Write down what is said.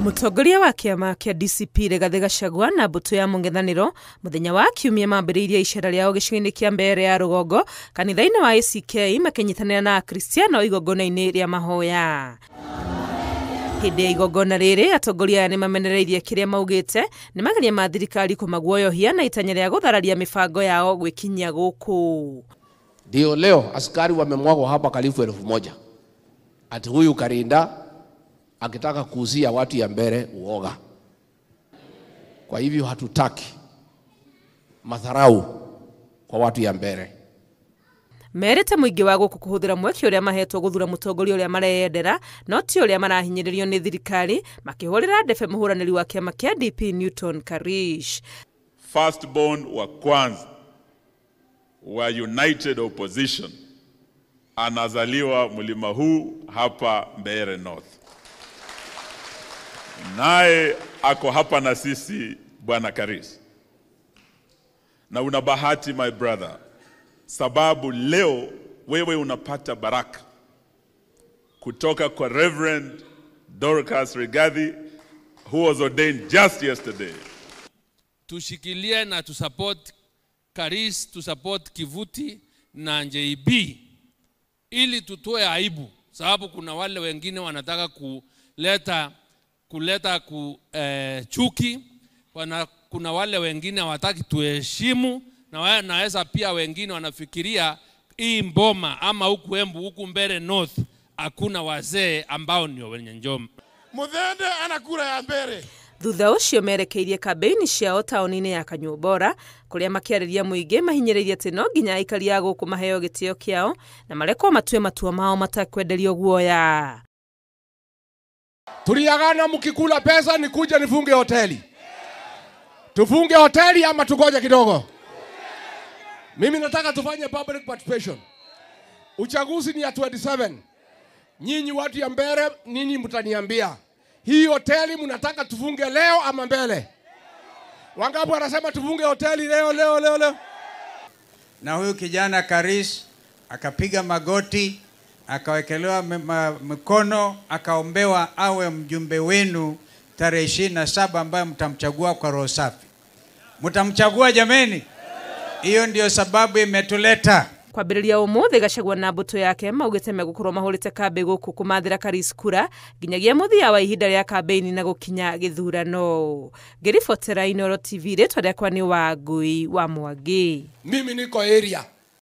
Mutongoria wa kiama kia DCP Rigathi Gachagua na mbutu ya mung'ethaniro muthenya wa kiumia mambiriirie icera riao gicigo-ini kia Mbeere ya Rugongo kanitha-ini wa ACK makinyitanira na Akristiano igongona-ini ria mahoya. Hindi ya igongona riri atongoria ni mamenereirie kiria maugite ni mageria ma thirikari kumaguoyohia na itanya ria guthararia mibango yao gwikinyia guku. Ndio leo askari wamemwagwa hapa karibu 1000 ati huyu Karinda akitaka kuuzia watu ya Mbeere uoga. Kwa hivyo hatutaki madharau kwa watu ya Mbeere. Merete muingi wa guku kuhuthira mweke uria mahetwo guthura mutongoria uria mareyendera no ti uria marahinyiririo ni thirikari makihurira ndefe muhuraniri wa kiama kia DP Newton Karish. Firstborn wa kwanza wa United Opposition anazaliwa mlima huu hapa Mbeere North. Naye ako hapa na sisi Bwana Karish. Na una bahati my brother, sababu leo wewe unapata baraka kutoka kwa Reverend Dorcas Rigathi who was ordained just yesterday. Tushikilie na tusupport Karish, tusupport Kivuti na JB ili tutoe aibu, sababu kuna wale wengine wanataka kuleta chuki, kuna wale wengine hawataki tuheshimu, na naweza pia wengine wanafikiria hii Mboma ama huku Embu huku Mbeere North hakuna wazee ambao ni wenye njoma. Muthende anakura ya Mbeere. Thutha ucio merekeirie kambeini ciao taoni-ini ya Kanyumbora kuria makiariria muingi mahinyiririe ati no nginya aikari ya guku maheo gitio kiao na marekwo matue matua mao matakwenderio guoya. Tuliagana mkikula pesa nikuje nifunge hoteli. Tufunge hoteli ama tugoje kidogo? Mimi nataka tufanye public participation. Uchaguzi ni ya 27. Nyinyi watu ya Mbeere, ninyi mtaniambia hii hoteli mnataka tufunge leo ama mbele? Wangapi wanasema tufunge hoteli leo? Na huyu kijana Karish akapiga magoti, akawekelewa mikono, akaombewa awe mjumbe wenu tarehe 27 ambaye mtamchagua kwa roho safi. Mtamchagua jameni? Hiyo ndio sababu imetuleta. Kwambiriria umuthi Gachagua na mbutu yake maugite megukorwo mahurite kambe guku kumathira Karish kura nginyagia muthia wa ihinda ria kambeini na gukinya githurano. Ngiribotera Inooro TV ritwa riakwa ni Wangui wa Mwangi. Mimi niko area